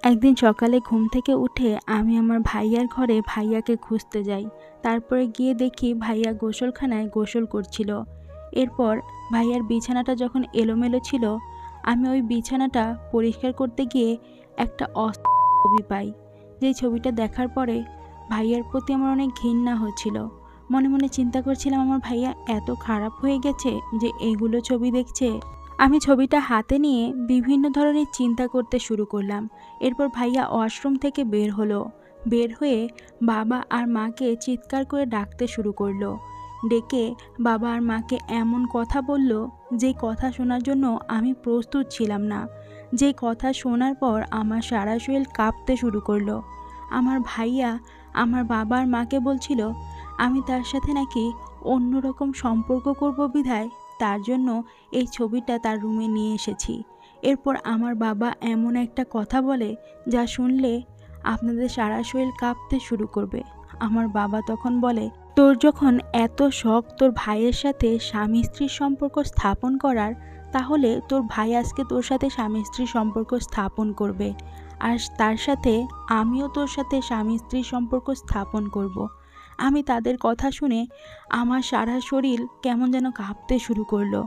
একদিন সকালে ঘুম থেকে উঠে আমি আমার ভাইয়ার ঘরে ভাইয়াকে খুঁজতে যাই। তারপরে গিয়ে দেখি ভাইয়া গোসলখানায় গোসল করছিল। এরপর ভাইয়ার বিছানাটা যখন এলোমেলো ছিল, আমি ওই বিছানাটা পরিষ্কার করতে গিয়ে একটা ছবি পাই। যেই ছবিটা দেখার পরে ভাইয়ার প্রতি আমার অনেক ঘৃণা হচ্ছিল। মনে মনে চিন্তা করছিলাম, আমার ভাইয়া এত খারাপ হয়ে গেছে যে এগুলো ছবি দেখছে। আমি ছবিটা হাতে নিয়ে বিভিন্ন ধরনের চিন্তা করতে শুরু করলাম। এরপর ভাইয়া ওয়াশরুম থেকে বের হলো। বের হয়ে বাবা আর মাকে চিৎকার করে ডাকতে শুরু করলো। ডেকে বাবা আর মাকে এমন কথা বলল, যে কথা শোনার জন্য আমি প্রস্তুত ছিলাম না। যে কথা শোনার পর আমার সারা শরীর কাঁপতে শুরু করলো। আমার ভাইয়া আমার বাবা আর মাকে বলছিল আমি তার সাথে নাকি অন্যরকম সম্পর্ক করব বিধায় তার জন্য এই ছবিটা তার রুমে নিয়ে এসেছি। এরপর আমার বাবা এমন একটা কথা বলে যা শুনলে আপনাদের সারা শরীর কাঁপতে শুরু করবে। আমার বাবা তখন বলে, তোর যখন এত শখ তোর ভাইয়ের সাথে স্বামী স্ত্রীর সম্পর্ক স্থাপন করার, তাহলে তোর ভাই আজকে তোর সাথে স্বামী স্ত্রীর সম্পর্ক স্থাপন করবে, আর তার সাথে আমিও তোর সাথে স্বামী স্ত্রীর সম্পর্ক স্থাপন করব। আমি তাদের কথা শুনে আমার সারা শরীর কেমন যেন কাঁপতে শুরু করলো,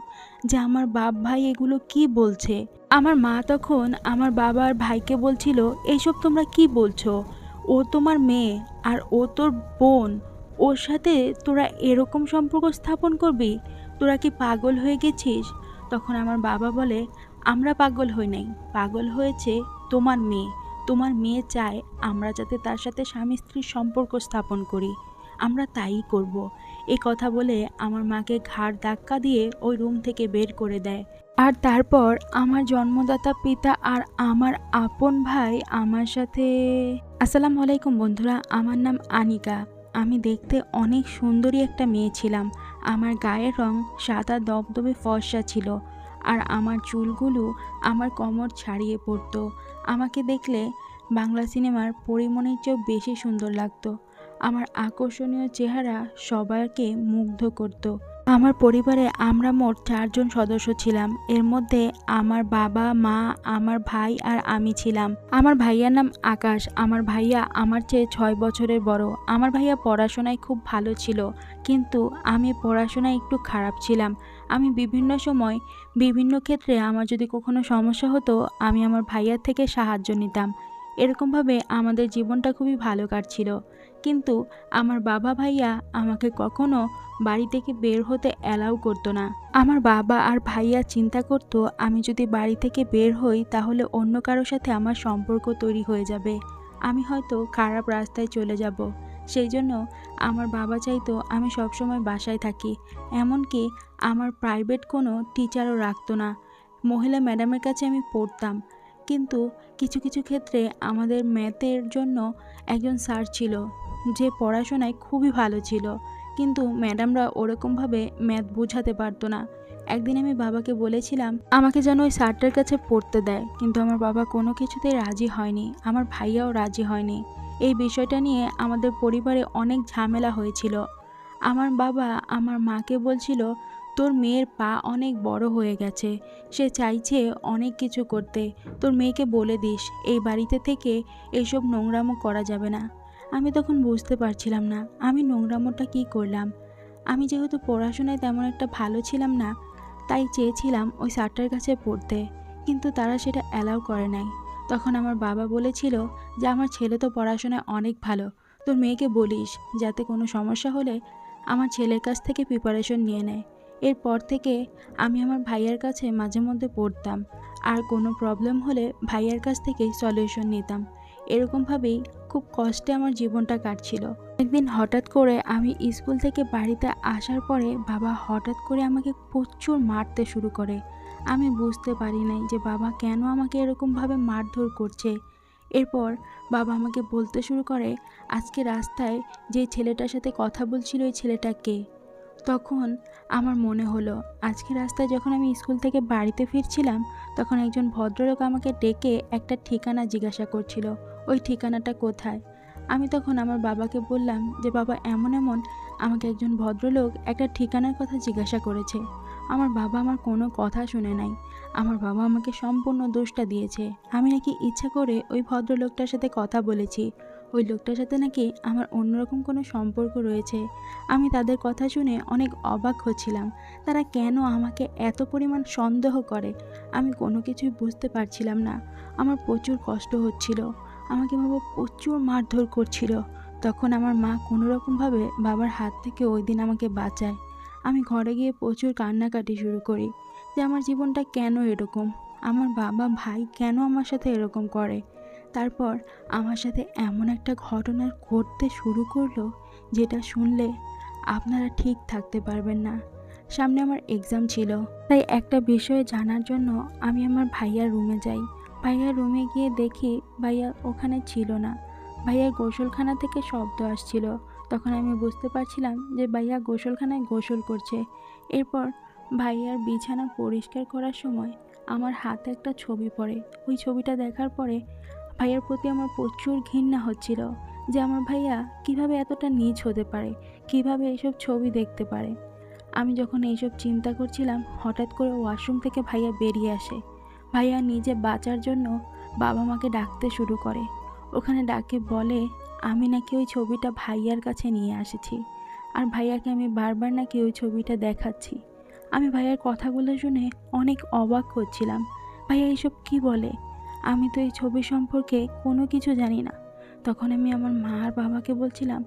যে আমার বাপ ভাই এগুলো কি বলছে। আমার মা তখন আমার বাবা আর ভাইকে বলছিল, এইসব তোমরা কি বলছো? ও তোমার মেয়ে আর ও তোর বোন, ওর সাথে তোরা এরকম সম্পর্ক স্থাপন করবি? তোরা কি পাগল হয়ে গেছিস? তখন আমার বাবা বলে, আমরা পাগল হই নাই, পাগল হয়েছে তোমার মেয়ে। তোমার মেয়ে চায় আমরা যাতে তার সাথে স্বামী স্ত্রীর সম্পর্ক স্থাপন করি, আমরা তাই করব। এই কথা বলে আমার মাকে ঘাড় ধাক্কা দিয়ে ওই রুম থেকে বের করে দেয়। আর তারপর আমার জন্মদাতা পিতা আর আমার আপন ভাই আমার সাথে। আসসালামু আলাইকুম বন্ধুরা, আমার নাম আনিকা। আমি দেখতে অনেক সুন্দরী একটা মেয়ে ছিলাম। আমার গায়ের রং সাদা দবদবে ফর্সা ছিল, আর আমার চুলগুলো আমার কোমর ছাড়িয়ে পড়তো। আমাকে দেখলে বাংলা সিনেমার পরীমণির চেয়েও বেশি সুন্দর লাগতো। আমার আকর্ষণীয় চেহারা সবাইকে মুগ্ধ করত। আমার পরিবারে আমরা মোট 4 জন সদস্য ছিলাম। এর মধ্যে আমার বাবা, মা, আমার ভাই আর আমি ছিলাম। আমার ভাইয়ার নাম আকাশ। আমার ভাইয়া আমার চেয়ে 6 বছরের বড়। আমার ভাইয়া পড়াশোনায় খুব ভালো ছিল, কিন্তু আমি পড়াশোনায় একটু খারাপ ছিলাম। আমি বিভিন্ন সময় বিভিন্ন ক্ষেত্রে আমার যদি কখনো সমস্যা হতো, আমি আমার ভাইয়ার থেকে সাহায্য নিতাম। এরকমভাবে আমাদের জীবনটা খুবই ভালো কাটছিল। কিন্তু আমার বাবা ভাইয়া আমাকে কখনো বাড়ি থেকে বের হতে অ্যালাউ করতো না। আমার বাবা আর ভাইয়া চিন্তা করতো, আমি যদি বাড়ি থেকে বের হই তাহলে অন্য কারোর সাথে আমার সম্পর্ক তৈরি হয়ে যাবে, আমি হয়তো খারাপ রাস্তায় চলে যাব। সেই জন্য আমার বাবা চাইতো আমি সবসময় বাসায় থাকি। এমনকি আমার প্রাইভেট কোনো টিচারও রাখতো না। মহিলা ম্যাডামের কাছে আমি পড়তাম, কিন্তু কিছু কিছু ক্ষেত্রে আমাদের ম্যাথের জন্য একজন স্যার ছিল যে পড়াশোনায় খুবই ভালো ছিল, কিন্তু ম্যাডামরা ওরকমভাবে ম্যাথ বোঝাতে পারতো না। একদিন আমি বাবাকে বলেছিলাম আমাকে যেন ওই স্যারটার কাছে পড়তে দেয়, কিন্তু আমার বাবা কোনো কিছুতেই রাজি হয়নি, আমার ভাইয়াও রাজি হয়নি। এই বিষয়টা নিয়ে আমাদের পরিবারে অনেক ঝামেলা হয়েছিল। আমার বাবা আমার মাকে বলছিল, তোর মেয়ের পা অনেক বড় হয়ে গেছে, সে চাইছে অনেক কিছু করতে, তোর মেয়েকে বলে দিস এই বাড়িতে থেকে এইসব নোংরামো করা যাবে না। আমি তখন বুঝতে পারছিলাম না আমি নোংরামোটা কী করলাম। আমি যেহেতু পড়াশোনায় তেমন একটা ভালো ছিলাম না, তাই চেয়েছিলাম ওই স্যারটার কাছে পড়তে, কিন্তু তারা সেটা অ্যালাউ করে নাই। তখন আমার বাবা বলেছিল যে আমার ছেলে তো পড়াশোনায় অনেক ভালো, তোর মেয়েকে বলিস যাতে কোনো সমস্যা হলে আমার ছেলের কাছ থেকে প্রিপারেশন নিয়ে নেয়। এরপর থেকে আমি আমার ভাইয়ার কাছে মাঝে মধ্যে পড়তাম, আর কোনো প্রবলেম হলে ভাইয়ার কাছ থেকেই সলিউশন নিতাম। এরকমভাবেই খুব কষ্টে আমার জীবনটা কাটছিল। একদিন হঠাৎ করে আমি স্কুল থেকে বাড়িতে আসার পরে বাবা হঠাৎ করে আমাকে প্রচুর মারতে শুরু করে। আমি বুঝতে পারি নাই যে বাবা কেন আমাকে এরকমভাবে মারধর করছে। এরপর বাবা আমাকে বলতে শুরু করে, আজকে রাস্তায় যে ছেলেটার সাথে কথা বলছিল ওই ছেলেটা কে? তখন আমার মনে হলো, আজকে রাস্তায় যখন আমি স্কুল থেকে বাড়িতে ফিরছিলাম, তখন একজন ভদ্রলোক আমাকে ডেকে একটা ঠিকানা জিজ্ঞাসা করছিল, ওই ঠিকানাটা কোথায়। আমি তখন আমার বাবাকে বললাম যে বাবা এমন এমন আমাকে একজন ভদ্রলোক একটা ঠিকানার কথা জিজ্ঞাসা করেছে। আমার বাবা আমার কোনো কথা শুনে নাই। আমার বাবা আমাকে সম্পূর্ণ দোষটা দিয়েছে। আমি নাকি ইচ্ছা করে ওই ভদ্রলোকটার সাথে কথা বলেছি। ওই লোকটার সাথে নাকি আমার অন্যরকম কোনো সম্পর্ক রয়েছে। আমি তাদের কথা শুনে অনেক অবাক হচ্ছিলাম। তারা কেন আমাকে এত পরিমাণ সন্দেহ করে? আমি কোনো কিছুই বুঝতে পারছিলাম না। আমার প্রচুর কষ্ট হচ্ছিল। আমাকে বাবা প্রচুর মারধর করছিল। তখন আমার মা কোনোরকমভাবে বাবার হাত থেকে ওই দিন আমাকে বাঁচায়। আমি ঘরে গিয়ে প্রচুর কান্নাকাটি শুরু করি যে আমার জীবনটা কেন এরকম, আমার বাবা ভাই কেন আমার সাথে এরকম করে। তারপর আমার সাথে এমন একটা ঘটনা ঘটতে শুরু করলো যেটা শুনলে আপনারা ঠিক থাকতে পারবেন না। সামনে আমার এক্সাম ছিল, তাই একটা বিষয়ে জানার জন্য আমি আমার ভাইয়ার রুমে যাই। ভাইয়ার রুমে গিয়ে দেখি ভাইয়া ওখানে ছিল না। ভাইয়ার গোসলখানা থেকে শব্দ আসছিল। তখন আমি বুঝতে পারছিলাম যে ভাইয়া গোসলখানায় গোসল করছে। এরপর ভাইয়ার বিছানা পরিষ্কার করার সময় আমার হাতে একটা ছবি পড়ে। ওই ছবিটা দেখার পরে ভাইয়ার প্রতি আমার প্রচুর ঘৃণা হচ্ছিল যে আমার ভাইয়া কিভাবে এতটা নীচ হতে পারে, কিভাবে এসব ছবি দেখতে পারে। আমি যখন এইসব চিন্তা করছিলাম, হঠাৎ করে ওয়াশরুম থেকে ভাইয়া বেরিয়ে আসে। ভাইয়া নিজে বাঁচার জন্য বাবা মাকে ডাকতে শুরু করে। ওখানে ডাকে বলে আমি নাকি ওই ছবিটা ভাইয়ার কাছে নিয়ে এসেছি, আর ভাইয়াকে আমি বারবার নাকি ওই ছবিটা দেখাচ্ছি। আমি ভাইয়ার কথাগুলো শুনে অনেক অবাক হচ্ছিলাম। ভাইয়া এসব কি বলে? আমি তো এই ছবি সম্পর্কে কোনো কিছু জানি না। তখন আমি আমার মা আর বাবাকে বলছিলাম,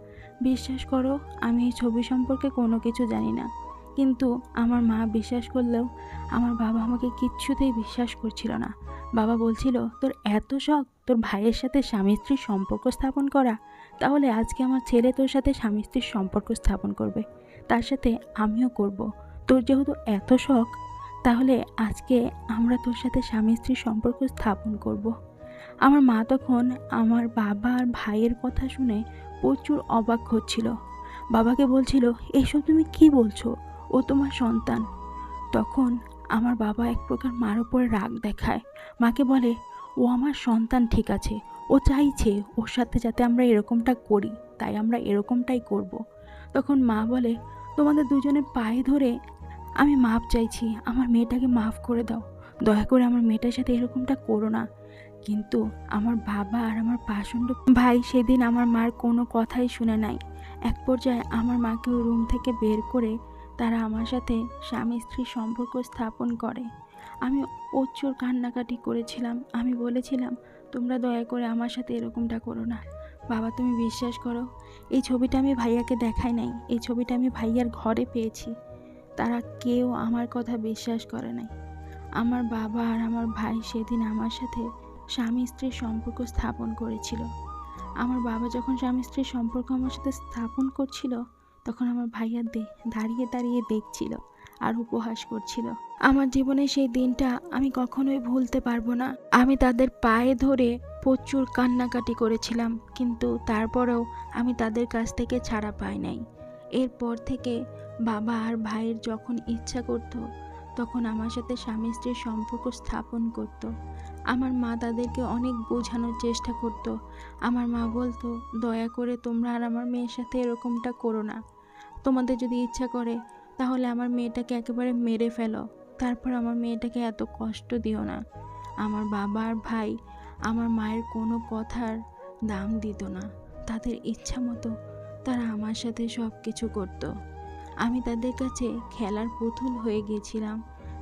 বিশ্বাস করো আমি এই ছবি সম্পর্কে কোনো কিছু জানি না। কিন্তু আমার মা বিশ্বাস করলেও আমার বাবা আমাকে কিচ্ছুতেই বিশ্বাস করছিল না। বাবা বলছিল, তোর এত শখ তোর ভাইয়ের সাথে স্বামী স্ত্রীর সম্পর্ক স্থাপন করা, তাহলে আজকে আমার ছেলে তোর সাথে স্বামী স্ত্রীর সম্পর্ক স্থাপন করবে, তার সাথে আমিও করব। তোর যেহেতু এত শখ, তাহলে আজকে আমরা তোর সাথে স্বামী স্ত্রীর সম্পর্ক স্থাপন করব। আমার মা তখন আমার বাবা আর ভাইয়ের কথা শুনে প্রচুর অবাক হচ্ছিল। বাবাকে বলছিল, এইসব তুমি কি বলছো? ও তোমার সন্তান। তখন আমার বাবা এক প্রকার মার উপরে রাগ দেখায়। মাকে বলে, ও আমার সন্তান ঠিক আছে, ও চাইছে ওর সাথে যাতে আমরা এরকমটা করি, তাই আমরা এরকমটাই করব। তখন মা বলে, তোমাদের দুজনের পায়ে ধরে আমি মাপ চাইছি, আমার মেয়েটাকে মাফ করে দাও, দয়া করে আমার মেয়েটার সাথে এরকমটা করো না। কিন্তু আমার বাবা আর আমার পাষণ্ড ভাই সেদিন আমার মার কোনো কথাই শুনে নাই। এক পর্যায়ে আমার মাকে ওই রুম থেকে বের করে তারা আমার সাথে স্বামী স্ত্রীর সম্পর্ক স্থাপন করে। আমি প্রচুর কান্নাকাটি করেছিলাম। আমি বলেছিলাম, তোমরা দয়া করে আমার সাথে এরকমটা করো না। বাবা তুমি বিশ্বাস করো, এই ছবিটা আমি ভাইয়াকে দেখাই নাই, এই ছবিটা আমি ভাইয়ার ঘরে পেয়েছি। তারা কেউ আমার কথা বিশ্বাস করে নাই। আমার বাবা আর আমার ভাই সেদিন আমার সাথে স্বামী স্ত্রীর সম্পর্ক স্থাপন করেছিল। আমার বাবা যখন স্বামী স্ত্রীর সম্পর্ক আমার সাথে স্থাপন করছিল, তখন আমার ভাইয়া দাঁড়িয়ে দাঁড়িয়ে দেখছিল আর উপহাস করছিল। আমার জীবনে সেই দিনটা আমি কখনোই ভুলতে পারবো না। আমি তাদের পায়ে ধরে প্রচুর কান্নাকাটি করেছিলাম, কিন্তু তারপরেও আমি তাদের কাছ থেকে ছাড়া পাই নাই। এরপর থেকে বাবা আর ভাইয়ের যখন ইচ্ছা করত, তখন আমার সাথে স্বামী স্ত্রীর সম্পর্ক স্থাপন করত। আমার মা তাদেরকে অনেক বোঝানোর চেষ্টা করত। আমার মা বলতো, দয়া করে তোমরা আর আমার মেয়ের সাথে এরকমটা করো না। তোমাদের যদি ইচ্ছা করে তাহলে আমার মেয়েটাকে একেবারে মেরে ফেলো, তারপর আমার মেয়েটাকে এত কষ্ট দিও না। আমার বাবা আর ভাই আমার মায়ের কোনো কথার দাম দিত না। তাদের ইচ্ছা মতো তারা আমার সাথে সব কিছু করত। আমি তাদের কাছে খেলার পুতুল হয়ে গিয়েছিলাম।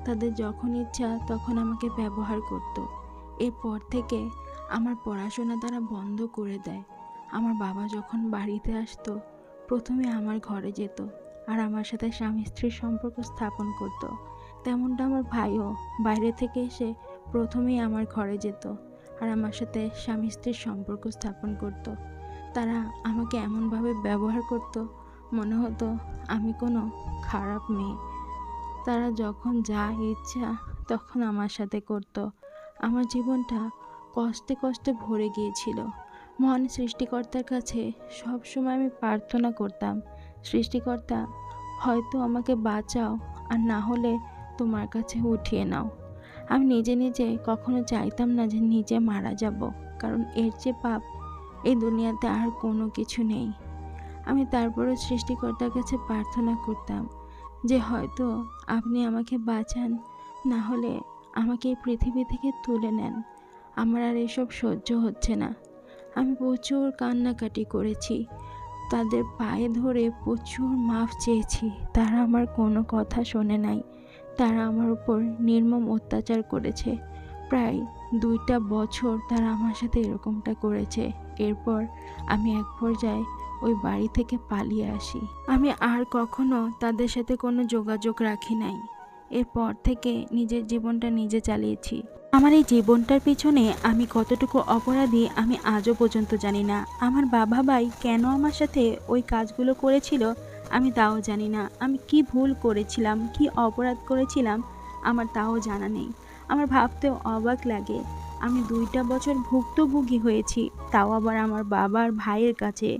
তাদের যখন ইচ্ছা তখন আমাকে ব্যবহার করত। এরপর থেকে আমার পড়াশোনা তারা বন্ধ করে দেয়। আমার বাবা যখন বাড়িতে আসতো, প্রথমে আমার ঘরে যেত আর আমার সাথে স্বামী স্ত্রীর সম্পর্ক স্থাপন করত। তেমনটা আমার ভাইও বাইরে থেকে এসে প্রথমেই আমার ঘরে যেত আর আমার সাথে স্বামী স্ত্রীর সম্পর্ক স্থাপন করত। তারা আমাকে এমনভাবে ব্যবহার করত, মনে হতো আমি কোনো খারাপ মেয়ে। তারা যখন যা ইচ্ছা তখন আমার সাথে করত। আমার জীবনটা কষ্টে কষ্টে ভরে গিয়েছিল। মহান সৃষ্টিকর্তার কাছে সবসময় আমি প্রার্থনা করতাম, সৃষ্টিকর্তা হয়তো আমাকে বাঁচাও, আর না হলে তোমার কাছে উঠিয়ে নাও। আমি নিজে নিজে কখনো চাইতাম না যে নিজে মারা যাব, কারণ এর চেয়ে পাপ এই দুনিয়াতে আর কোনো কিছু নেই। আমি তারপরে সৃষ্টিকর্তার কাছে প্রার্থনা করতাম যে হয়তো আপনি আমাকে বাঁচান, না হলে আমাকে এই পৃথিবী থেকে তুলে নেন। আমার আর এসব সহ্য হচ্ছে না। আমি প্রচুর কান্নাকাটি করেছি, তাদের পায়ে ধরে প্রচুর মাফ চেয়েছি। তারা আমার কোনো কথা শোনে নাই। তারা আমার উপর নির্মম অত্যাচার করেছে। প্রায় 2টা বছর তারা আমার সাথে এরকমটা করেছে। এরপর আমি এক পর্যায়ে ওই বাড়ি থেকে পালিয়ে আসি। আমি আর কখনো তাদের সাথে কোনো যোগাযোগ রাখি নাই। এরপর থেকে নিজের জীবনটা নিজে চালিয়েছি। আমার এই জীবনটার পিছনে আমি কতটুকু অপরাধী আমি আজও পর্যন্ত জানি না। আমার বাবা ভাই কেন আমার সাথে ওই কাজগুলো করেছিল আমি তাও জানি না। আমি কি ভুল করেছিলাম, কি অপরাধ করেছিলাম আমার তাও জানা নেই। আমার ভাবতেও অবাক লাগে, আমি 2টা বছর ভুক্তভোগী হয়েছি, তাও আবার আমার বাবার ভাইয়ের কাছে।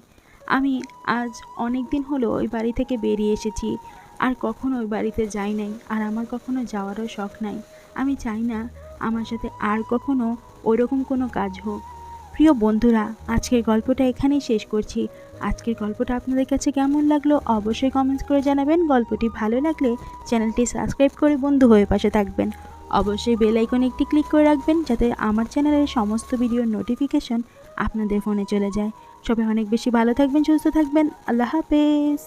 আমি আজ অনেক দিন হলো ওই বাড়ি থেকে বেরিয়ে এসেছি, আর কখনো ওই বাড়িতে যাই নাই, আর আমার কখনো যাওয়ারও শখ নাই। আমি চাই না আমার সাথে আর কখনো ওইরকম কোনো কাজ হোক। প্রিয় বন্ধুরা, আজকের গল্পটা এখানেই শেষ করছি। আজকের গল্পটা আপনাদের কাছে কেমন লাগলো অবশ্যই কমেন্টস করে জানাবেন। গল্পটি ভালো লাগলে চ্যানেলটি সাবস্ক্রাইব করে বন্ধু হয়ে পাশে থাকবেন। অবশ্যই বেল আইকনে একটি ক্লিক করে রাখবেন যাতে আমার চ্যানেলের সমস্ত ভিডিওর নোটিফিকেশন আপনাদের ফোনে চলে যায়। সবাই অনেক বেশি ভালো থাকবেন, সুস্থ থাকবেন। আল্লাহ হাফেজ।